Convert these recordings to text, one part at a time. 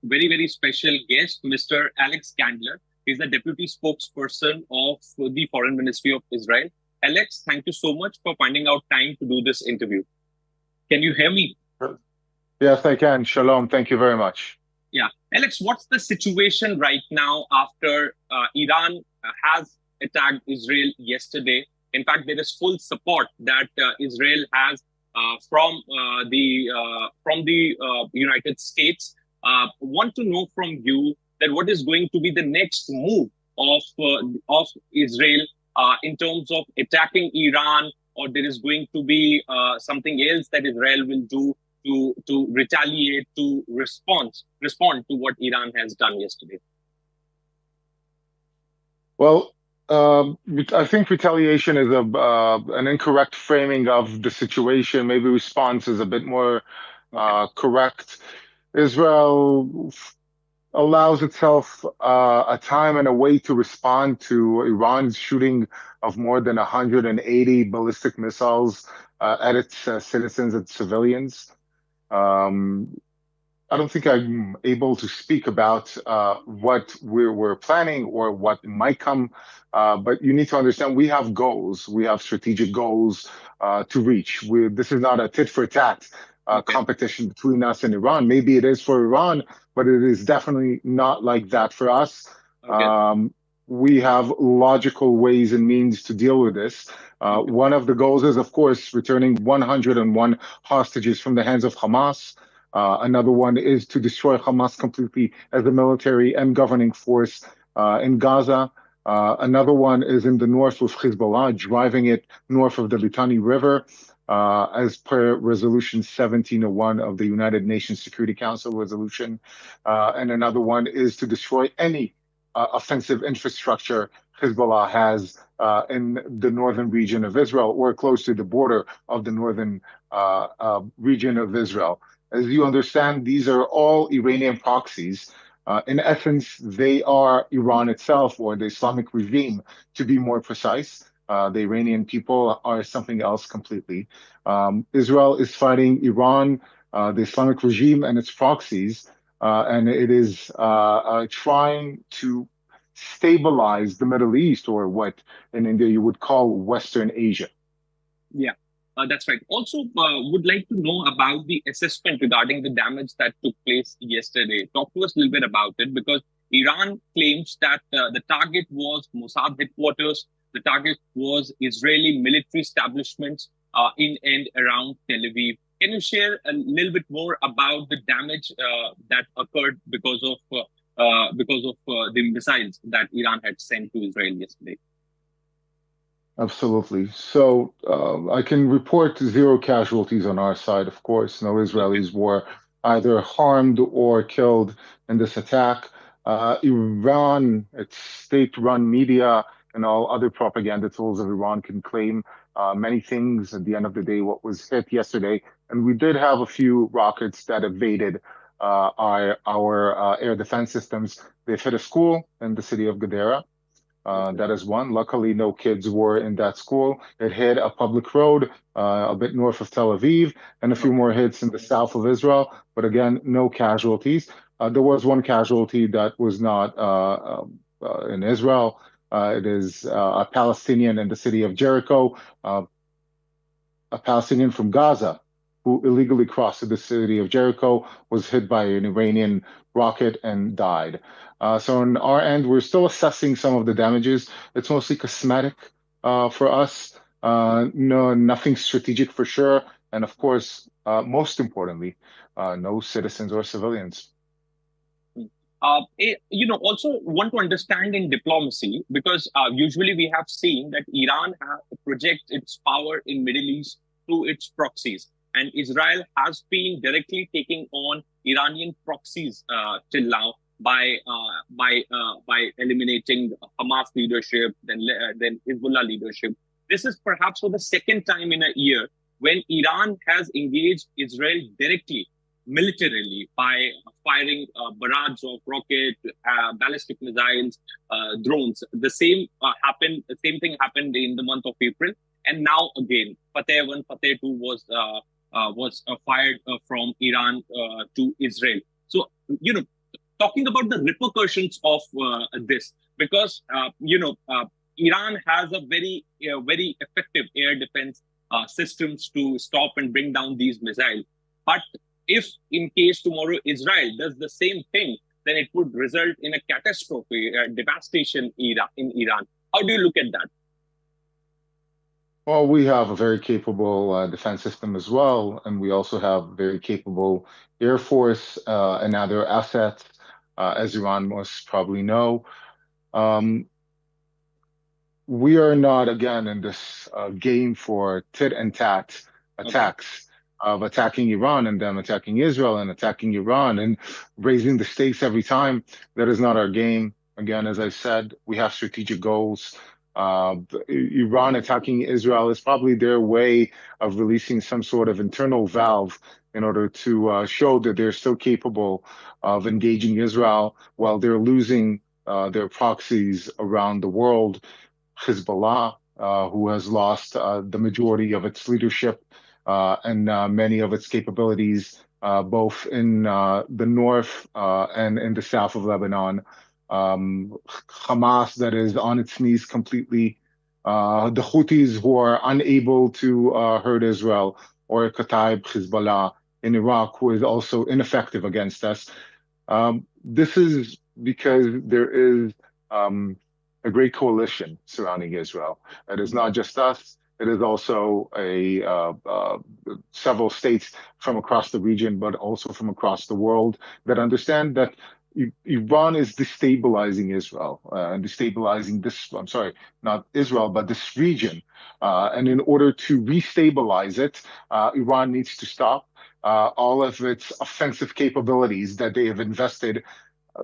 very, very special guest, Mr. Alex Gandler. He's the deputy spokesperson of the Foreign Ministry of Israel. Alex, thank you so much for finding out time to do this interview. Can you hear me? Yes, I can. Shalom. Thank you very much. Yeah. Alex, what's the situation right now after Iran has attacked Israel yesterday? In fact, there is full support that Israel has from the United States. Want to know from you that what is going to be the next move of Israel in terms of attacking Iran, or there is going to be something else that Israel will do to retaliate, to respond to what Iran has done yesterday? Well, I think retaliation is an incorrect framing of the situation. Maybe response is a bit more correct. Israel allows itself a time and a way to respond to Iran's shooting of more than 180 ballistic missiles at its citizens and civilians. I don't think I'm able to speak about what we're planning or what might come, but you need to understand we have goals. We have strategic goals to reach. This is not a tit-for-tat competition between us and Iran. Maybe it is for Iran, but it is definitely not like that for us. Okay. We have logical ways and means to deal with this. One of the goals is, of course, returning 101 hostages from the hands of Hamas. Another one is to destroy Hamas completely as a military and governing force in Gaza. Another one is in the north with Hezbollah, driving it north of the Litani River, as per Resolution 1701 of the United Nations Security Council resolution. And another one is to destroy any offensive infrastructure Hezbollah has in the northern region of Israel or close to the border of the northern region of Israel. As you understand, these are all Iranian proxies. In essence, they are Iran itself, or the Islamic regime, to be more precise. The Iranian people are something else completely. Israel is fighting Iran, the Islamic regime, and its proxies, and it is trying to stabilize the Middle East, or what in India you would call Western Asia. Yeah. That's right. Also, would like to know about the assessment regarding the damage that took place yesterday. Talk to us a little bit about it, because Iran claims that the target was Mossad headquarters, the target was Israeli military establishments in and around Tel Aviv. Can you share a little bit more about the damage that occurred because of the missiles that Iran had sent to Israel yesterday? Absolutely. So I can report 0 casualties on our side, of course. No Israelis were either harmed or killed in this attack. Iran, its state-run media, and all other propaganda tools of Iran can claim many things. At the end of the day, what was hit yesterday, and we did have a few rockets that evaded our air defense systems. They've hit a school in the city of Gadara. That is one. Luckily, no kids were in that school. It hit a public road a bit north of Tel Aviv, and a few more hits in the south of Israel. But again, no casualties. There was one casualty that was not in Israel. It is a Palestinian in the city of Jericho, a Palestinian from Gaza, who illegally crossed the city of Jericho, was hit by an Iranian rocket and died. So on our end, we're still assessing some of the damages. It's mostly cosmetic for us. Nothing strategic for sure. And of course, most importantly, no citizens or civilians. Also want to understand in diplomacy, because usually we have seen that Iran projects its power in Middle East through its proxies. And Israel has been directly taking on Iranian proxies till now by eliminating Hamas leadership, then Hezbollah leadership. This is perhaps for the second time in a year when Iran has engaged Israel directly, militarily, by firing barrage of rocket, ballistic missiles, drones. The same thing happened in the month of April, and now again, Fateh 1, Fateh 2 was fired from Iran to Israel. So, talking about the repercussions of this, because Iran has a very effective air defense systems to stop and bring down these missiles. But if, in case tomorrow Israel does the same thing, then it would result in a catastrophe, devastation in Iran. How do you look at that? Well, we have a very capable defense system as well, and we also have very capable Air Force and other assets, as Iran most probably know. Um, we are not, again, in this game for tit and tat attacks of attacking Iran and them attacking Israel and attacking Iran and raising the stakes every time. That is not our game. Again, as I said, we have strategic goals. Iran attacking Israel is probably their way of releasing some sort of internal valve in order to show that they're still capable of engaging Israel while they're losing their proxies around the world. Hezbollah, who has lost the majority of its leadership and many of its capabilities, both in the north and in the south of Lebanon. Hamas, that is on its knees completely. The Houthis, who are unable to hurt Israel, or Kataib Hezbollah in Iraq, who is also ineffective against us. This is because there is a great coalition surrounding Israel. It is not just us. It is also several states from across the region, but also from across the world that understand that Iran is destabilizing Israel and destabilizing this, I'm sorry, not Israel, but this region. And in order to restabilize it, Iran needs to stop all of its offensive capabilities that they have invested.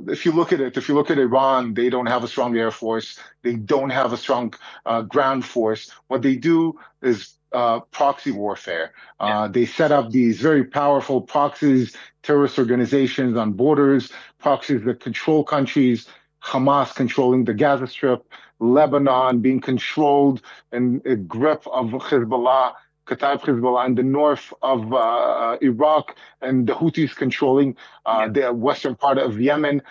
If you look at Iran, they don't have a strong air force. They don't have a strong ground force. What they do is proxy warfare. They set up these very powerful proxies, terrorist organizations on borders, proxies that control countries, Hamas controlling the Gaza Strip, Lebanon being controlled in a grip of Hezbollah, Kataib Hezbollah in the north of Iraq, and the Houthis controlling the western part of Yemen.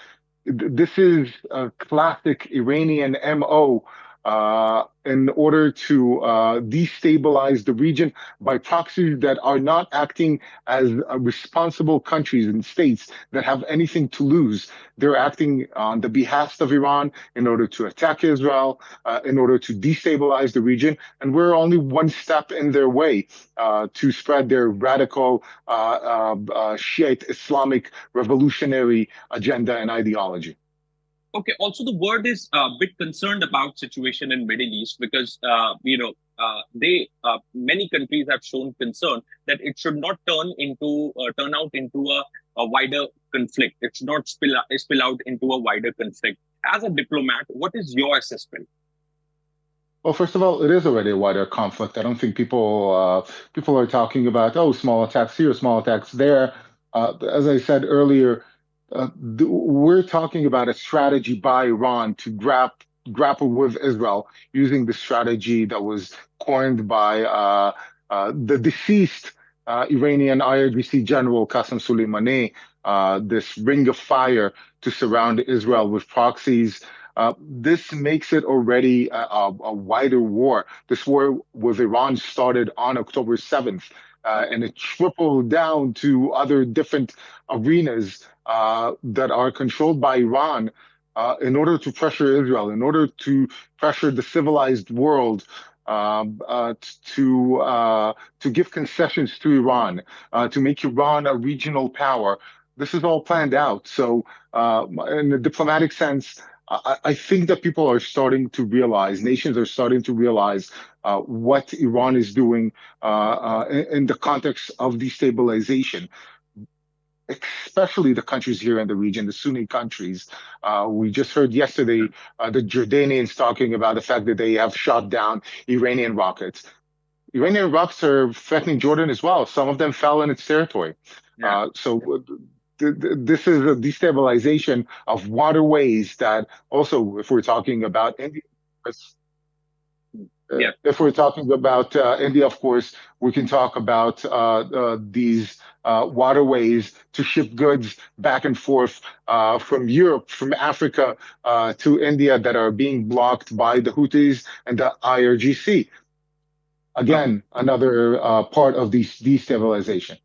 This is a classic Iranian MO in order to destabilize the region by proxies that are not acting as responsible countries and states that have anything to lose. They're acting on the behest of Iran in order to attack Israel, in order to destabilize the region. And we're only one step in their way to spread their radical Shiite Islamic revolutionary agenda and ideology. Okay. Also, the world is a bit concerned about situation in Middle East because many countries have shown concern that it should not turn out into a wider conflict. It should not spill out into a wider conflict. As a diplomat, what is your assessment? Well, first of all, it is already a wider conflict. I don't think people are talking about, oh, small attacks here, small attacks there. As I said earlier, we're talking about a strategy by Iran to grapple with Israel using the strategy that was coined by the deceased Iranian IRGC general Qasem Soleimani, this ring of fire to surround Israel with proxies. This makes it already a wider war. This war with Iran started on October 7th, and it trickled down to other different arenas that are controlled by Iran in order to pressure Israel, in order to pressure the civilized world to give concessions to Iran, to make Iran a regional power. This is all planned out. So in a diplomatic sense, I think that people are starting to realize, nations are starting to realize what Iran is doing in the context of destabilization, especially the countries here in the region, the Sunni countries. We just heard yesterday the Jordanians talking about the fact that they have shot down Iranian rockets. Iranian rockets are threatening Jordan as well. Some of them fell in its territory. This is a destabilization of waterways that also, if we're talking about India, Yeah. If we're talking about India, of course, we can talk about these waterways to ship goods back and forth from Europe, from Africa to India that are being blocked by the Houthis and the IRGC. Again, another part of the destabilization.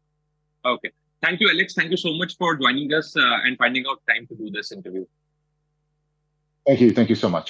Okay. Thank you, Alex. Thank you so much for joining us and finding out time to do this interview. Thank you. Thank you so much.